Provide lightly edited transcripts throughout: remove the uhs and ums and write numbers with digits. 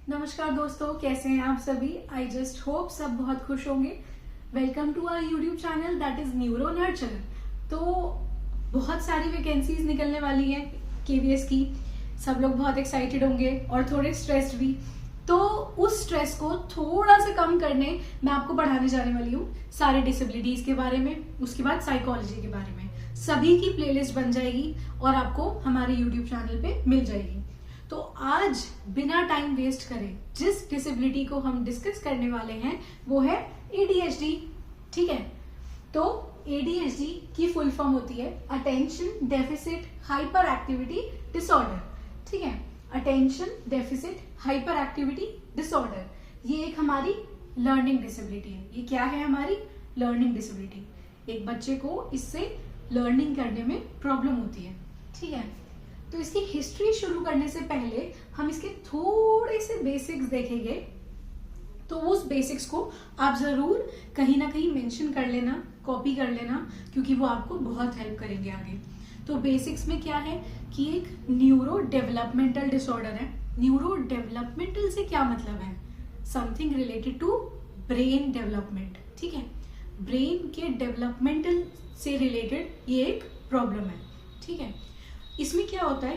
नमस्कार दोस्तों, कैसे हैं आप सभी। आई जस्ट होप सब बहुत खुश होंगे। Welcome to our YouTube channel that is neuro nurture. तो बहुत सारी वैकेंसीज निकलने वाली हैं केवीएस की। सब लोग बहुत एक्साइटेड होंगे और थोड़े स्ट्रेस्ड भी। तो उस स्ट्रेस को थोड़ा सा कम करने मैं आपको पढ़ाने जाने वाली हूँ सारे डिसेबिलिटीज के बारे में, उसके बाद साइकोलॉजी के बारे में। सभी की प्लेलिस्ट बन जाएगी और आपको हमारे यूट्यूब चैनल पे मिल जाएगी। तो आज बिना टाइम वेस्ट करे जिस डिसेबिलिटी को हम डिस्कस करने वाले हैं वो है एडीएचडी। ठीक है, तो एडीएचडी की फुल फॉर्म होती है attention deficit hyper activity disorder. ठीक है, attention deficit hyper activity disorder, ये एक हमारी लर्निंग डिसेबिलिटी है। ये क्या है? हमारी लर्निंग डिसेबिलिटी। एक बच्चे को इससे लर्निंग करने में प्रॉब्लम होती है। ठीक है, तो इसकी हिस्ट्री शुरू करने से पहले हम इसके थोड़े से बेसिक्स देखेंगे। तो उस बेसिक्स को आप जरूर कहीं ना कहीं मेंशन कर लेना, कॉपी कर लेना, क्योंकि वो आपको बहुत हेल्प करेंगे आगे। तो बेसिक्स में क्या है कि एक न्यूरो डेवलपमेंटल डिसऑर्डर है। न्यूरो डेवलपमेंटल से क्या मतलब है? Something related to brain development. ठीक है, ब्रेन के डेवलपमेंटल से रिलेटेड ये एक प्रॉब्लम है। ठीक है, इसमें क्या होता है,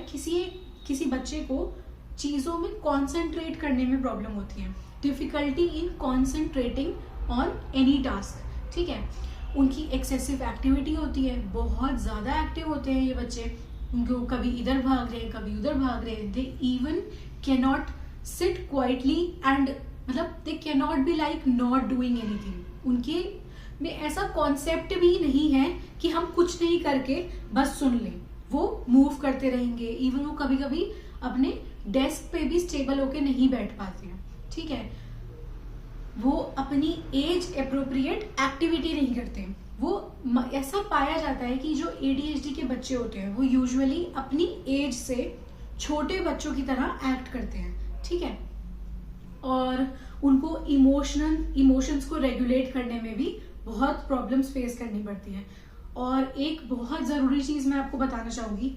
किसी बच्चे को चीजों में कॉन्सेंट्रेट करने में प्रॉब्लम होती है, difficulty in concentrating on any task. ठीक है, उनकी एक्सेसिव एक्टिविटी होती है, बहुत ज्यादा एक्टिव होते हैं ये बच्चे। उनको कभी इधर भाग रहे हैं, कभी उधर भाग रहे हैं। They even can not sit quietly and मतलब they can not be like not doing anything. उनके में ऐसा कॉन्सेप्ट भी नहीं है कि हम कुछ नहीं करके बस सुन लें। वो मूव करते रहेंगे। इवन वो कभी कभी अपने डेस्क पे भी स्टेबल होके नहीं बैठ पाते हैं। ठीक है, वो अपनी एज अप्रोप्रिएट एक्टिविटी नहीं करते। वो ऐसा पाया जाता है कि जो एडीएचडी के बच्चे होते हैं वो यूजुअली अपनी एज से छोटे बच्चों की तरह एक्ट करते हैं। ठीक है, और उनको इमोशंस को रेगुलेट करने में भी बहुत प्रॉब्लम्स फेस करनी पड़ती है। और एक बहुत जरूरी चीज मैं आपको बताना चाहूंगी,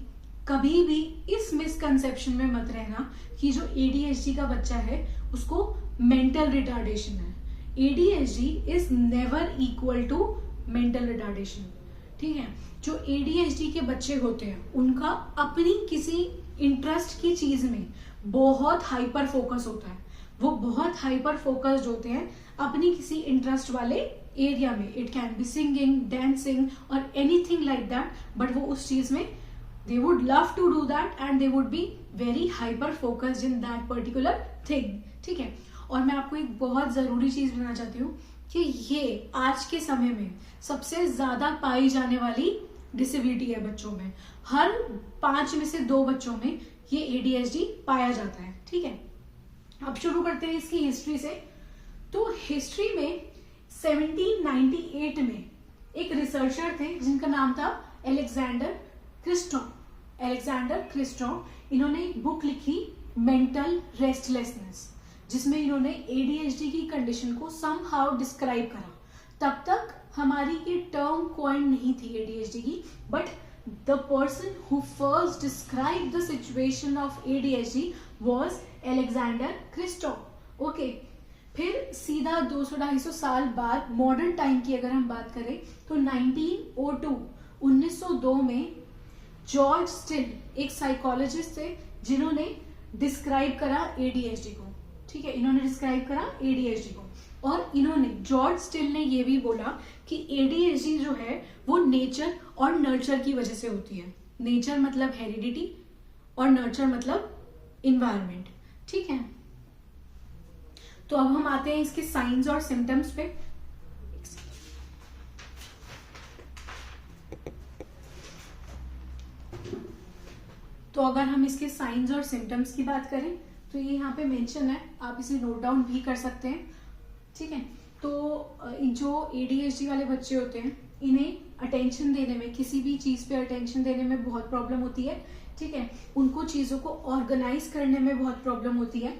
कभी भी इस मिसकंसेप्शन में मत रहना कि जो एडीएचडी का बच्चा है उसको मेंटल रिटार्डेशन है। ADHD is never equal to mental retardation. ठीक है, जो एडीएचडी के बच्चे होते हैं उनका अपनी किसी इंटरेस्ट की चीज में बहुत हाइपर फोकस होता है। वो बहुत हाइपर फोकस्ड होते हैं अपनी किसी इंटरेस्ट वाले एरिया में। It can be singing, dancing और एनीथिंग लाइक दैट, बट वो उस चीज में they would love to do that and they would be very hyper focused in that particular thing. ठीक है, और मैं आपको एक बहुत जरूरी चीज बताना चाहती हूँ कि ये आज के समय में सबसे ज्यादा पाई जाने वाली डिसेबिलिटी है बच्चों में। हर 5 में से 2 बच्चों में ये एडीएचडी पाया जाता है। ठीक है, अब शुरू करते हैं इसकी हिस्ट्री से। तो हिस्ट्री में 1798 में एक रिसर्चर थे जिनका नाम था अलेक्जेंडर क्रिस्टॉन। इन्होंने एक बुक लिखी मेंटल रेस्टलेसनेस, जिसमें इन्होंने एडीएचडी की कंडीशन को समहाउ डिस्क्राइब करा। तब तक हमारी ये टर्म कॉइन नहीं थी एडीएचडी की, but the person who first describe the situation of ADHD was Alexander Kriston. Okay, फिर सीधा 200-250 साल बाद मॉडर्न टाइम की अगर हम बात करें तो 1902 में जॉर्ज स्टिल एक साइकोलॉजिस्ट थे जिन्होंने डिस्क्राइब करा एडीएचडी को। ठीक है, इन्होंने डिस्क्राइब करा एडीएचडी को, और इन्होंने जॉर्ज स्टिल ने ये भी बोला कि एडीएचडी जो है वो नेचर और नर्चर की वजह से होती है। नेचर मतलब हेरिडिटी और नर्चर मतलब इन्वायरमेंट। ठीक है, तो अब हम आते हैं इसके साइंस और सिम्टम्स पे। तो अगर हम इसके साइंस और सिम्टम्स की बात करें तो ये यहाँ पे मेंशन है, आप इसे नोट डाउन भी कर सकते हैं। ठीक है, तो जो एडीएचडी वाले बच्चे होते हैं इन्हें अटेंशन देने में, किसी भी चीज पे अटेंशन देने में बहुत प्रॉब्लम होती है। ठीक है, उनको चीजों को ऑर्गेनाइज करने में बहुत प्रॉब्लम होती है।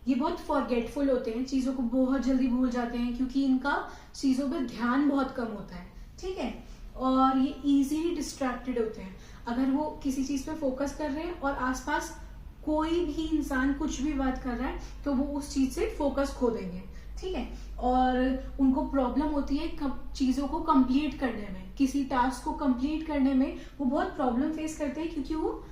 ये बहुत फॉरगेटफुल होते हैं, चीजों को बहुत जल्दी भूल जाते हैं क्योंकि इनका चीजों पे ध्यान बहुत कम होता है। ठीक है, और ये इजीली डिस्ट्रैक्टेड होते हैं। अगर वो किसी चीज पे फोकस कर रहे हैं और आसपास कोई भी इंसान कुछ भी बात कर रहा है तो वो उस चीज से फोकस खो देंगे, ठीक है। और उनको प्रॉब्लम होती है चीजों को कंप्लीट करने में, किसी टास्क को कंप्लीट करने में वो बहुत प्रॉब्लम फेस करते हैं, क्योंकि वो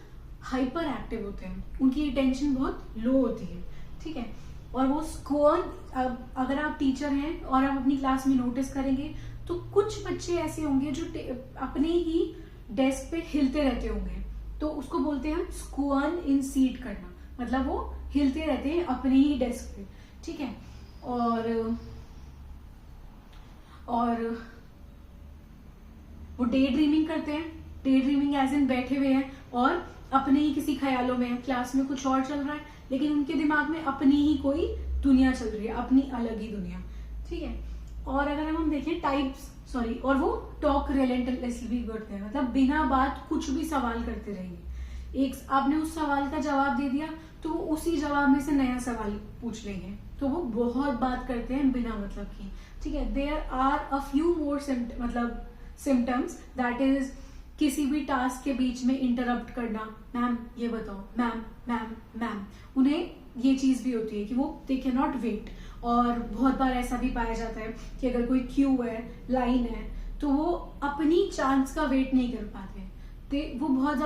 हाइपर एक्टिव होते हैं, उनकी अटेंशन बहुत लो होती है, ठीक है। और वो स्कोर, अगर आप टीचर हैं और आप अपनी क्लास में नोटिस करेंगे तो कुछ बच्चे ऐसे होंगे जो अपने ही डेस्क पे हिलते रहते होंगे, तो उसको बोलते हैं स्क्वन इन सीट करना, मतलब वो हिलते रहते हैं अपने ही डेस्क पे, ठीक है। और वो डे ड्रीमिंग करते हैं, डे ड्रीमिंग एज इन बैठे हुए हैं और अपने ही किसी ख्यालों में, क्लास में कुछ और चल रहा है लेकिन उनके दिमाग में अपनी ही कोई दुनिया चल रही है, अपनी अलग ही दुनिया, ठीक है। और अगर हम देखें और वो टॉक रिलेंटलेसली करते हैं, मतलब बिना बात कुछ भी सवाल करते रहेंगे। एक आपने उस सवाल का जवाब दे दिया तो वो उसी जवाब में से नया सवाल पूछ लेंगे, तो वो बहुत बात करते हैं बिना मतलब की, ठीक है। There are a few more symptoms, that is किसी भी टास्क के बीच में इंटरप्ट करना, मैम ये बताओ, मैम मैम मैम, उन्हें ये चीज भी होती है कि वो दे कैन नॉट वेट। और बहुत बार ऐसा भी पाया जाता है कि अगर कोई क्यू है, लाइन है, तो वो अपनी चांस का वेट नहीं कर पाते, वो बहुत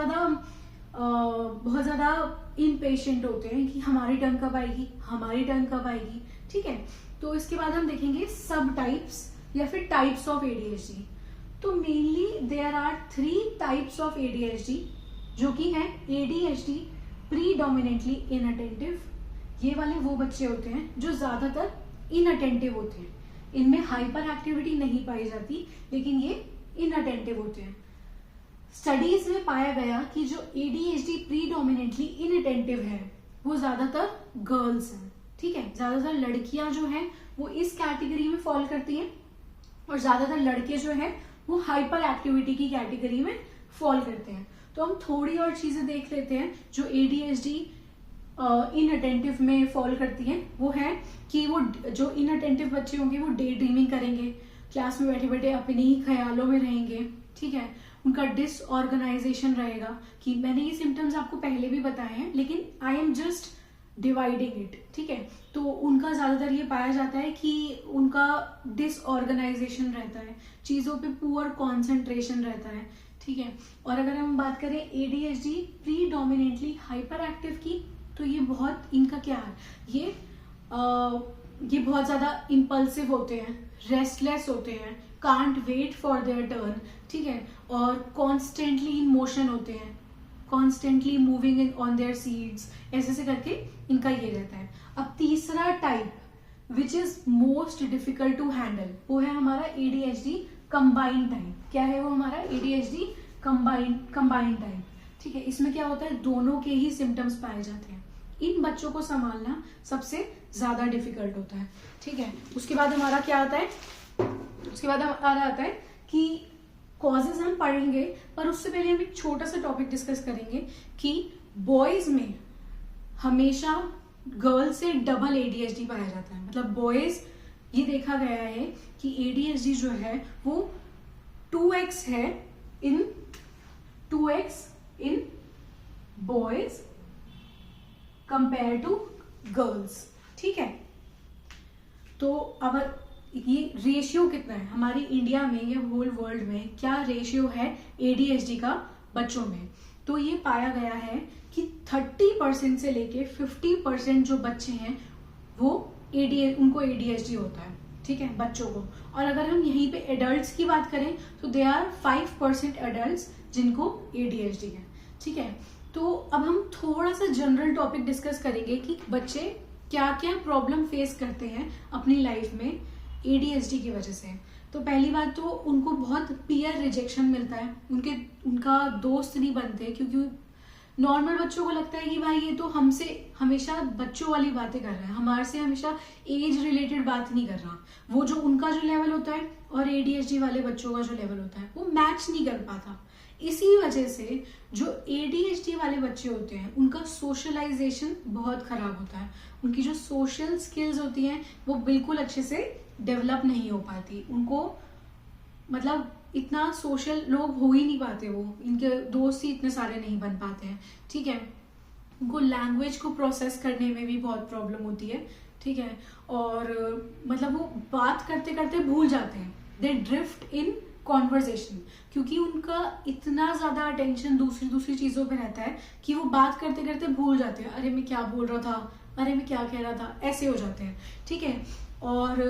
ज्यादा इम्पेशेंट होते हैं कि हमारी टर्न कब आएगी, हमारी टर्न कब आएगी, ठीक है। तो इसके बाद हम देखेंगे सब टाइप्स या फिर टाइप्स ऑफ एडीएचडी। तो mainly there are 3 types of ADHD, जो कि है एडीएचडी प्रीडोमिनेंटली इनअटेंटिव। ये वाले वो बच्चे होते हैं जो ज्यादातर इनअटेंटिव होते हैं, इनमें हाइपर एक्टिविटी नहीं पाई जाती लेकिन ये इनअटेंटिव होते हैं। स्टडीज में पाया गया कि जो एडीएचडी प्रीडोमिनेंटली इनअटेंटिव है वो ज्यादातर गर्ल्स हैं, ठीक है। ज्यादातर लड़कियां जो हैं वो इस कैटेगरी में फॉल करती हैं और ज्यादातर लड़के जो हैं वो हाइपर एक्टिविटी की कैटेगरी में फॉल करते हैं। तो हम थोड़ी और चीजें देख लेते हैं जो एडीएचडी इनअटेंटिव में फॉल करती हैं। वो है कि वो जो इनअटेंटिव बच्चे होंगे वो डे ड्रीमिंग करेंगे, क्लास में बैठे बैठे अपने ही ख्यालों में रहेंगे, ठीक है। उनका डिसऑर्गेनाइजेशन रहेगा, कि मैंने ये सिम्टम्स आपको पहले भी बताए हैं लेकिन I am just dividing it, ठीक है। तो उनका ज्यादातर ये पाया जाता है कि उनका डिसऑर्गेनाइजेशन रहता है, चीजों पे पुअर कॉन्सेंट्रेशन रहता है, ठीक है। और अगर हम बात करें एडीएचडी प्रीडोमिनेंटली हाइपर एक्टिव की, तो ये बहुत इनका क्या है, ये बहुत ज्यादा इम्पल्सिव होते हैं, रेस्टलेस होते हैं, can't wait for their turn, ठीक है। और कॉन्स्टेंटली इन मोशन होते हैं, constantly moving in on their seats, ऐसे से करके इनका ये रहता है। अब तीसरा type which is most difficult to handle, वो है हमारा एडीएचडी कंबाइंड टाइप। क्या है वो हमारा एडीएचडी कंबाइंड टाइप, ठीक है। इसमें क्या होता है, दोनों के ही सिम्टम्स पाए जाते हैं। इन बच्चों को संभालना सबसे ज्यादा डिफिकल्ट होता है, ठीक है। उसके बाद हमारा क्या आता है, उसके बाद हमारा आता है कि कॉजेज हम पढ़ेंगे, पर उससे पहले हम एक छोटा सा टॉपिक डिस्कस करेंगे कि बॉयज में हमेशा गर्ल्स से डबल एडीएचडी पाया जाता है। मतलब बॉयज, ये देखा गया है कि एडीएचडी जो है वो 2x है in boys compare to girls, ठीक है। तो अब ये रेशियो कितना है हमारी इंडिया में या होल वर्ल्ड में, क्या रेशियो है एडीएचडी का बच्चों में, तो ये पाया गया है कि 30% से लेके 50% जो बच्चे हैं वो उनको एडीएचडी होता है, ठीक है, बच्चों को। और अगर हम यहीं पे एडल्ट्स की बात करें तो दे आर 5% एडल्ट्स जिनको एडीएचडी है, ठीक है। तो अब हम थोड़ा सा जनरल टॉपिक डिस्कस करेंगे कि बच्चे क्या क्या प्रॉब्लम फेस करते हैं अपनी लाइफ में एडीएचडी की वजह से। तो पहली बात तो उनको बहुत पीयर रिजेक्शन मिलता है, उनका दोस्त नहीं बनते, क्योंकि नॉर्मल बच्चों को लगता है कि भाई ये तो हमसे हमेशा बच्चों वाली बातें कर रहा है, हमारे से हमेशा एज रिलेटेड बात नहीं कर रहा। वो जो उनका जो लेवल होता है और एडीएचडी वाले बच्चों का जो लेवल होता है वो मैच नहीं कर पाता। इसी वजह से जो एडीएचडी वाले बच्चे होते हैं उनका सोशलाइजेशन बहुत खराब होता है, उनकी जो सोशल स्किल्स होती हैं वो बिल्कुल अच्छे से डेवलप नहीं हो पाती, उनको मतलब इतना सोशल लोग हो ही नहीं पाते, वो इनके दोस्त ही इतने सारे नहीं बन पाते हैं, ठीक है। उनको लैंग्वेज को प्रोसेस करने में भी बहुत प्रॉब्लम होती है, ठीक है। और मतलब वो बात करते करते भूल जाते हैं, दे ड्रिफ्ट इन कॉन्वर्जेशन, क्योंकि उनका इतना ज्यादा अटेंशन दूसरी चीजों पे रहता है कि वो बात करते करते भूल जाते हैं, अरे मैं क्या बोल रहा था, अरे मैं क्या कह रहा था, ऐसे हो जाते हैं, ठीक है। और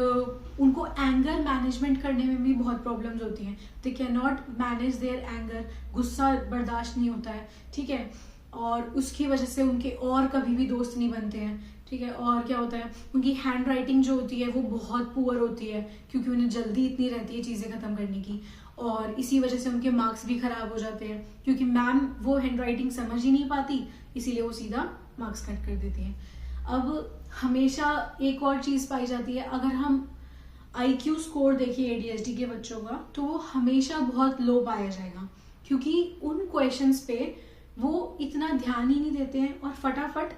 उनको एंगर मैनेजमेंट करने में भी बहुत प्रॉब्लम्स होती हैं, they can not manage their anger, गुस्सा बर्दाश्त नहीं होता है, ठीक है। और उसकी वजह से उनके और कभी भी दोस्त नहीं बनते हैं, ठीक है। और क्या होता है, उनकी हैंड राइटिंग जो होती है वो बहुत पुअर होती है, क्योंकि उन्हें जल्दी इतनी रहती है चीज़ें खत्म करने की, और इसी वजह से उनके मार्क्स भी खराब हो जाते हैं, क्योंकि मैम वो हैंड राइटिंग समझ ही नहीं पाती, इसीलिए वो सीधा मार्क्स कट कर देती है। अब हमेशा एक और चीज़ पाई जाती है, अगर हम IQ स्कोर देखिए ADHD के बच्चों का, तो वो हमेशा बहुत लो पाया जाएगा, क्योंकि उन क्वेश्चंस पे वो इतना ध्यान ही नहीं देते हैं और फटाफट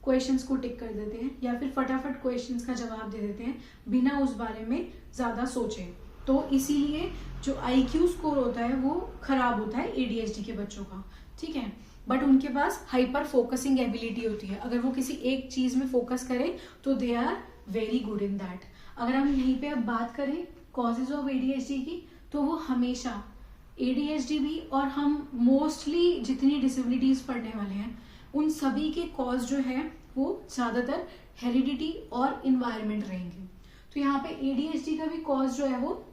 क्वेश्चंस को टिक कर देते हैं, या फिर फटाफट क्वेश्चंस का जवाब दे देते हैं बिना उस बारे में ज़्यादा सोचे। तो इसीलिए जो IQ स्कोर होता है वो खराब होता है ADHD के बच्चों का, ठीक है। बट उनके पास हाइपर फोकसिंग एबिलिटी होती है, अगर वो किसी एक चीज़ में फोकस करें तो they are very good in that. अगर हम यहीं पे अब बात करें कॉजेज ऑफ ADHD की, तो वो हमेशा ADHD भी और हम मोस्टली जितनी डिसेबिलिटीज पढ़ने वाले हैं उन सभी के कॉज जो है वो ज़्यादातर हेरिडिटी और इन्वायरमेंट रहेंगे। तो यहाँ पे ADHD का भी कॉज जो है वो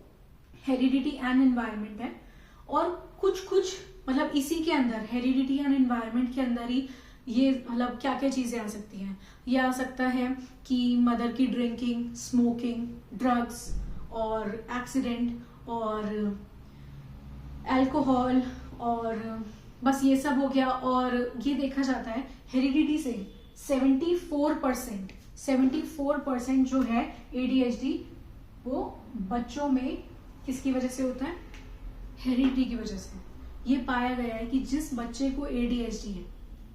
हेरिडिटी एंड इन्वायरमेंट है, और कुछ मतलब इसी के अंदर हेरिडिटी एंड इन्वायरमेंट के अंदर ही ये मतलब क्या क्या चीज़ें आ सकती हैं। ये आ सकता है कि मदर की ड्रिंकिंग, स्मोकिंग, ड्रग्स और एक्सीडेंट और अल्कोहल, और बस ये सब हो गया। और ये देखा जाता है हेरिडिटी से 74% जो है ADHD वो बच्चों में किसकी वजह से होता है, हेरिडिटी की वजह से। ये पाया गया है कि जिस बच्चे को ADHD है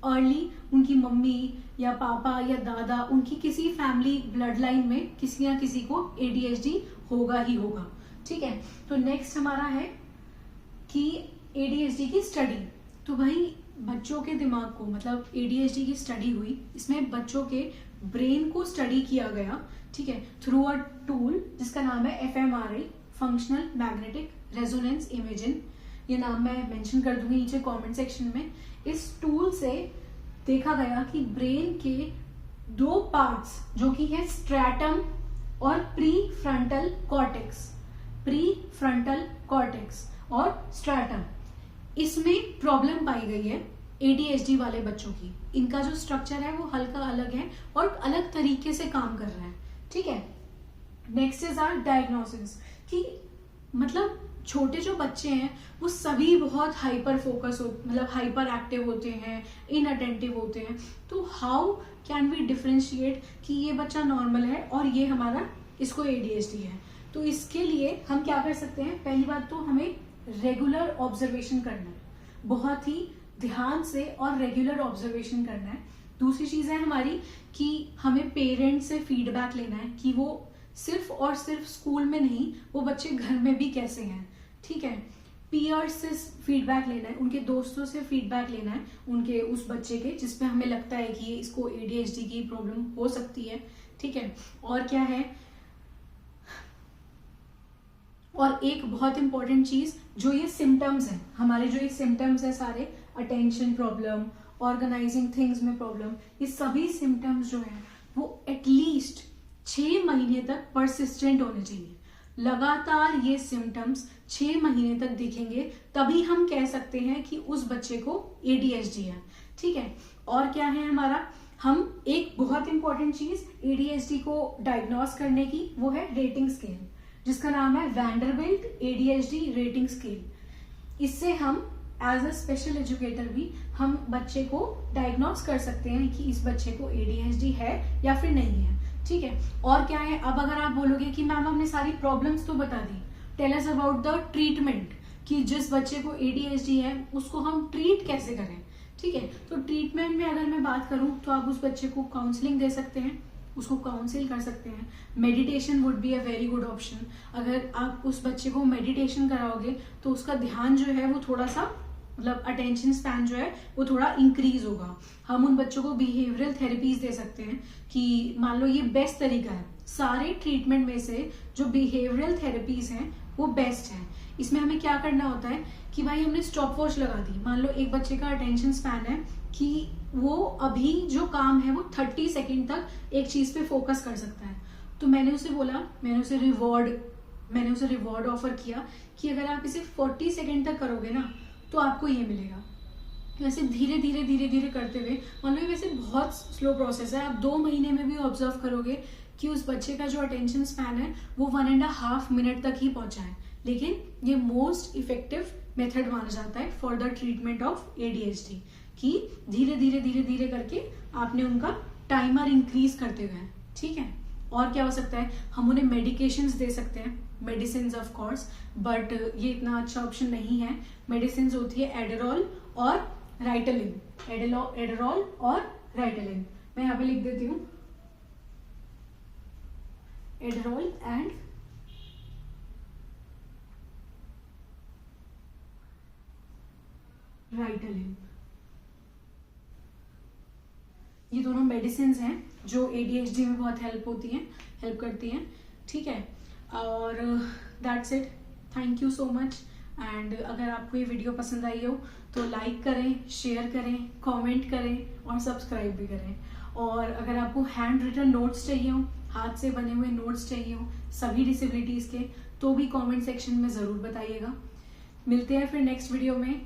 अर्ली, उनकी मम्मी या पापा या दादा, उनकी किसी फैमिली ब्लड लाइन में किसी ना किसी को ADHD होगा ही होगा, ठीक है। तो नेक्स्ट हमारा है कि ADHD की स्टडी। तो भाई बच्चों के दिमाग को, मतलब ADHD की स्टडी हुई, इसमें बच्चों के ब्रेन को स्टडी किया गया, ठीक है, थ्रू अ टूल जिसका नाम है fMRI, functional magnetic resonance imaging. ये नाम मैं मेंशन कर दूंगी नीचे कमेंट सेक्शन में। इस टूल से देखा गया कि ब्रेन के 2 पार्ट्स जो कि है स्ट्रैटम और प्री फ्रंटल कॉर्टेक्स और स्ट्रैटम, इसमें प्रॉब्लम पाई गई है ADHD वाले बच्चों की। इनका जो स्ट्रक्चर है वो हल्का अलग है और अलग तरीके से काम कर रहा है, ठीक है। नेक्स्ट इज आर डायग्नोसिस, कि मतलब छोटे जो बच्चे हैं वो सभी बहुत हाइपर फोकस मतलब हाइपर एक्टिव होते हैं, इनअटेंटिव होते हैं। तो हाउ कैन वी डिफरेंशिएट कि ये बच्चा नॉर्मल है और ये हमारा इसको ADHD है। तो इसके लिए हम क्या कर सकते हैं, पहली बात तो हमें रेगुलर ऑब्जर्वेशन करना है, बहुत ही ध्यान से और रेगुलर ऑब्जर्वेशन करना है। दूसरी चीज है हमारी कि हमें पेरेंट्स से फीडबैक लेना है कि वो सिर्फ और सिर्फ स्कूल में नहीं, वो बच्चे घर में भी कैसे हैं, ठीक है। पीयर्स से फीडबैक लेना है, उनके दोस्तों से फीडबैक लेना है उनके उस बच्चे के जिसपे हमें लगता है कि इसको ADHD की प्रॉब्लम हो सकती है, ठीक है। और क्या है, और एक बहुत इंपॉर्टेंट चीज, जो ये सिम्टम्स हैं हमारे, जो ये सिम्टम्स है सारे, अटेंशन प्रॉब्लम, ऑर्गेनाइजिंग थिंग्स में प्रॉब्लम, ये सभी सिम्टम्स जो हैं वो एटलीस्ट 6 महीने तक परसिस्टेंट होने चाहिए। लगातार ये सिम्टम्स 6 महीने तक दिखेंगे, तभी हम कह सकते हैं कि उस बच्चे को ADHD है, ठीक है। और क्या है हमारा, हम एक बहुत इंपॉर्टेंट चीज ADHD को डायग्नोस करने की, वो है रेटिंग स्केल, जिसका नाम है वैंडरबिल्ट ADHD रेटिंग स्केल। इससे हम एज अ स्पेशल एजुकेटर भी हम बच्चे को डायग्नोस कर सकते हैं कि इस बच्चे को ADHD है या फिर नहीं है, ठीक है। और क्या है, अब अगर आप बोलोगे कि मैम हमने सारी प्रॉब्लम्स तो बता दी, tell us about the treatment, कि जिस बच्चे को ADHD है उसको हम ट्रीट कैसे करें, ठीक है। तो ट्रीटमेंट में अगर मैं बात करूं तो आप उस बच्चे को काउंसलिंग दे सकते हैं, उसको काउंसिल कर सकते हैं। Meditation would be a very good option. अगर आप उस बच्चे को मेडिटेशन कराओगे तो उसका ध्यान जो है वो थोड़ा सा मतलब अटेंशन स्पैन जो है वो थोड़ा इंक्रीज होगा। हम उन बच्चों को बिहेवियरल थेरेपीज दे सकते हैं कि मान लो ये बेस्ट तरीका है, सारे ट्रीटमेंट में से जो बिहेवियरल थेरेपीज हैं वो बेस्ट है। इसमें हमें क्या करना होता है कि भाई हमने स्टॉप वॉच लगा दी, मान लो एक बच्चे का अटेंशन स्पैन है कि वो अभी जो काम है वो 30 सेकेंड तक एक चीज पे फोकस कर सकता है, तो मैंने उसे बोला, मैंने उसे रिवॉर्ड ऑफर किया कि अगर आप इसे 40 सेकेंड तक करोगे ना तो आपको ये मिलेगा। वैसे धीरे धीरे धीरे धीरे करते हुए, मान लो ये वैसे बहुत स्लो प्रोसेस है, आप 2 महीने में भी ऑब्जर्व करोगे कि उस बच्चे का जो अटेंशन स्पैन है वो 1.5 मिनट तक ही पहुंचा है। लेकिन ये मोस्ट इफेक्टिव मेथड माना जाता है for the treatment of ADHD कि धीरे धीरे धीरे धीरे करके आपने उनका टाइमर इंक्रीज करते हुए, ठीक है। और क्या हो सकता है, हम उन्हें मेडिकेशंस दे सकते हैं, मेडिसिन ऑफ कोर्स, बट ये इतना अच्छा ऑप्शन नहीं है। मेडिसिन होती है एडेरॉल और राइटलिन, एडेरॉल और राइटलिन, मैं यहाँ पे लिख देती हूँ, एडेरॉल एंड राइटलिन, ये दोनों मेडिसिन हैं जो ADHD में बहुत हेल्प करती हैं, ठीक है। और that's it, thank you so much. And अगर आपको ये वीडियो पसंद आई हो तो लाइक करें, शेयर करें, कमेंट करें और सब्सक्राइब भी करें। और अगर आपको हैंड रिटन नोट्स चाहिए हो, हाथ से बने हुए नोट्स चाहिए हो सभी डिसेबिलिटीज़ के, तो भी कमेंट सेक्शन में ज़रूर बताइएगा। मिलते हैं फिर नेक्स्ट वीडियो में।